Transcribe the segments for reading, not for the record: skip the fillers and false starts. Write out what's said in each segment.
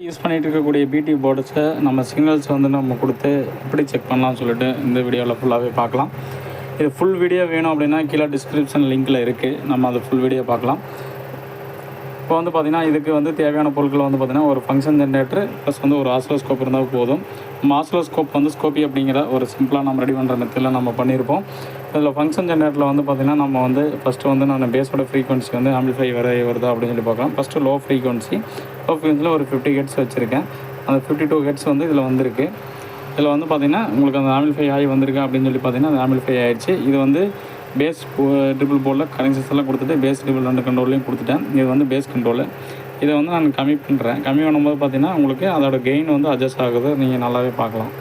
Use பண்ணிகிட்டு இருக்கக்கூடிய பிடி போர்ட்ஸை நம்ம சிக்னல்ஸ் வந்து நம்ம கொடுத்து எப்படி செக் பண்ணலாம்னு சொல்லிட்டு இந்த வீடியோவில் ஃபுல்லாகவே பார்க்கலாம். இது ஃபுல் வீடியோ வேணும் அப்படின்னா கீழே டிஸ்கிரிப்ஷன் லிங்க்கில் இருக்குது, நம்ம அது ஃபுல் வீடியோ பார்க்கலாம். இப்போ வந்து பார்த்திங்கன்னா இதுக்கு வந்து தேவையான பொருட்கள் வந்து பார்த்திங்கன்னா ஒரு ஃபங்க்ஷன் ஜென்ரேட்டர் ப்ளஸ் வந்து ஒரு ஆசிலோஸ்கோப் இருந்தால் போதும். நம்ம ஆசிலோஸ்கோப் வந்து ஸ்கோப்பி அப்படிங்கிற ஒரு சிம்பிளாக நம்ம ரெடி பண்ணுற மெத்தடில் நம்ம பண்ணியிருப்போம். இதில் ஃபங்க்ஷன் ஜென்ரேட்டரில் வந்து பார்த்திங்கன்னா நம்ம வந்து ஃபஸ்ட்டு வந்து நான் பேஸோட ஃப்ரீக்வன்சி வந்து ஆம்பிளிஃபை வருதா அப்படின்னு சொல்லி பார்க்கலாம். ஃபஸ்ட்டு லோ ஃப்ரீக்வன்சியில் ஒரு 50 ஹெர்ட்ஸ் வச்சுருக்கேன். அந்த 52 ஹெர்ட்ஸ் வந்து இதில் வந்திருக்கு. இதில் வந்து பார்த்திங்கன்னா உங்களுக்கு அந்த ஆம்பிளிஃபை ஆகி வந்திருக்கு அப்படின்னு சொல்லி பார்த்திங்கன்னா அந்த ஆம்பிளிஃபை ஆகிடுச்சு. இது வந்து பேஸ் ட்ரிபிள் போர்டில் கனெக்ஷன்ஸ் எல்லாம் கொடுத்துட்டு பேஸ் ட்ரிபிள் 2 கண்ட்ரோல்லையும் கொடுத்துட்டேன். இது வந்து பேஸ் கண்ட்ரோலு. இதை வந்து நான் கம்மி பண்ணுறேன். கம்மி பண்ணும்போது பார்த்திங்கன்னா உங்களுக்கு அதோட கெயின் வந்து அட்ஜஸ்ட் ஆகுது, நீங்கள் நல்லாவே பார்க்கலாம்.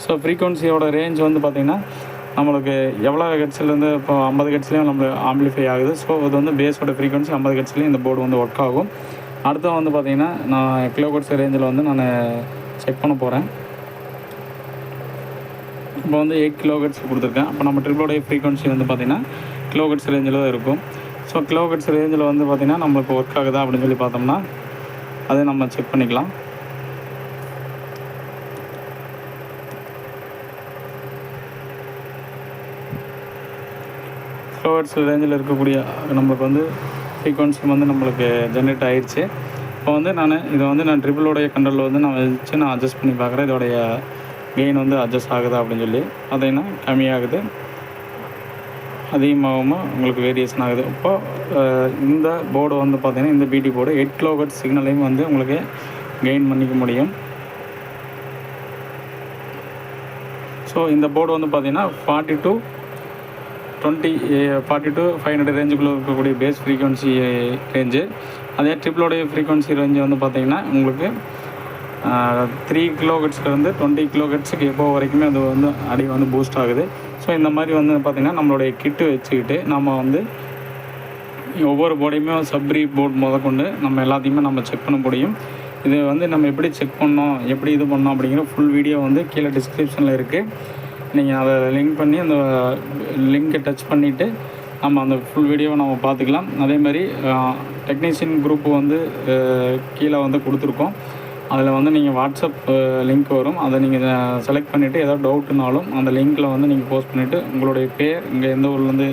ஸோ ஃப்ரீக்வன்சியோட ரேஞ்ச் வந்து பார்த்திங்கன்னா நம்மளுக்கு எவ்வளோ ஹெர்ட்ஸ்லேருந்து இப்போ 50 ஹெர்ட்ஸ்லேயும் நம்மளுக்கு ஆம்பிளிஃபை ஆகுது. ஸோ இது வந்து பேஸோட ஃப்ரீக்வன்சி 50 ஹெர்ட்ஸ்லேயும் இந்த போர்டு வந்து ஒர்க் ஆகும். அடுத்து வந்து பார்த்திங்கன்னா நான் கிலோஹெர்ட்ஸ் ரேஞ்சில் வந்து நான் செக் பண்ண போகிறேன். இப்போ வந்து 8 கிலோஹெர்ட்ஸ் கொடுத்துருக்கேன். அப்போ நம்ம ட்ரிபிளோடைய ஃப்ரீக்வன்சி வந்து பார்த்திங்கன்னா கிலோஹெர்ட்ஸ் ரேஞ்சில் தான் இருக்கும். ஸோ கிலோஹெர்ட்ஸ் ரேஞ்சில் வந்து பார்த்திங்கன்னா நம்மளுக்கு ஒர்க் ஆகுதா அப்படின்னு சொல்லி பார்த்தோம்னா அதை நம்ம செக் பண்ணிக்கலாம். கிலோஹெர்ட்ஸ் ரேஞ்சில் இருக்கக்கூடிய நம்மளுக்கு வந்து ஃப்ரீக்வன்சி வந்து நம்மளுக்கு ஜென்ரேட் ஆகிடுச்சு. இப்போ வந்து நான் ட்ரிபிளோடைய கண்ட்ரோலில் வந்து நான் வச்சு நான் அட்ஜஸ்ட் பண்ணி பார்க்குறேன். இதோடைய கெயின் வந்து அட்ஜஸ்ட் ஆகுதா அப்படின்னு சொல்லி பார்த்தீங்கன்னா கம்மியாகுது, அதிகமாகவும் உங்களுக்கு வேரியேஷன் ஆகுது. இப்போது இந்த போர்டு வந்து பார்த்திங்கன்னா இந்த பிடி போர்டு 8 கிலோஹெர்ட்ஸ் சிக்னலையும் வந்து உங்களுக்கு கெயின் பண்ணிக்க முடியும். ஸோ இந்த போர்டு வந்து பார்த்திங்கன்னா 40 to 500 ரேஞ்சுக்குள்ளே இருக்கக்கூடிய பேஸ் ஃப்ரீக்வன்சி ரேஞ்சு. அதே ட்ரிபிளோடைய ஃப்ரீக்வன்சி ரேஞ்சு வந்து பார்த்திங்கன்னா உங்களுக்கு 3 கிலோஹெர்ட்ஸ்லேருந்து 20 கிலோஹெர்ட்ஸுக்கு எப்போ வரைக்குமே அது வந்து அடி வந்து பூஸ்ட் ஆகுது. ஸோ இந்த மாதிரி வந்து பார்த்திங்கன்னா நம்மளுடைய கிட்டு வச்சுக்கிட்டு நம்ம வந்து ஒவ்வொரு போர்டையுமே சப்ரி போர்டு முதற்கொண்டு நம்ம எல்லாத்தையுமே நம்ம செக் பண்ண முடியும். இது வந்து நம்ம எப்படி செக் பண்ணோம், எப்படி இது பண்ணோம் அப்படிங்கிற ஃபுல் வீடியோ வந்து கீழே டிஸ்கிரிப்ஷனில் இருக்குது. நீங்கள் அதை லிங்க் பண்ணி அந்த லிங்கை டச் பண்ணிவிட்டு நம்ம அந்த ஃபுல் வீடியோவை நம்ம பார்த்துக்கலாம். அதேமாதிரி டெக்னீஷியன் குரூப்பு வந்து கீழே வந்து கொடுத்துருக்கோம். அதில் வந்து நீங்கள் வாட்ஸ்அப் லிங்க் வரும், அதை நீங்கள் செலக்ட் பண்ணிவிட்டு ஏதாவது டவுட்டுனாலும் அந்த லிங்க்கில் வந்து நீங்கள் போஸ்ட் பண்ணிவிட்டு உங்களுடைய பேர் இங்கே எந்த ஊர்லேருந்து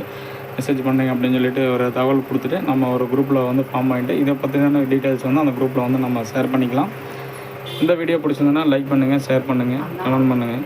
மெசேஜ் பண்ணுங்க அப்படின்னு சொல்லிட்டு ஒரு தகவல் கொடுத்துட்டு நம்ம ஒரு குரூப்பில் வந்து ஃபார்ம் ஆகிட்டு இதை பற்றின டீட்டெயில்ஸ் வந்து அந்த குரூப்பில் வந்து நம்ம ஷேர் பண்ணிக்கலாம். இந்த வீடியோ பிடிச்சிருந்ததுன்னா லைக் பண்ணுங்கள், ஷேர் பண்ணுங்கள், கமெண்ட் பண்ணுங்கள்.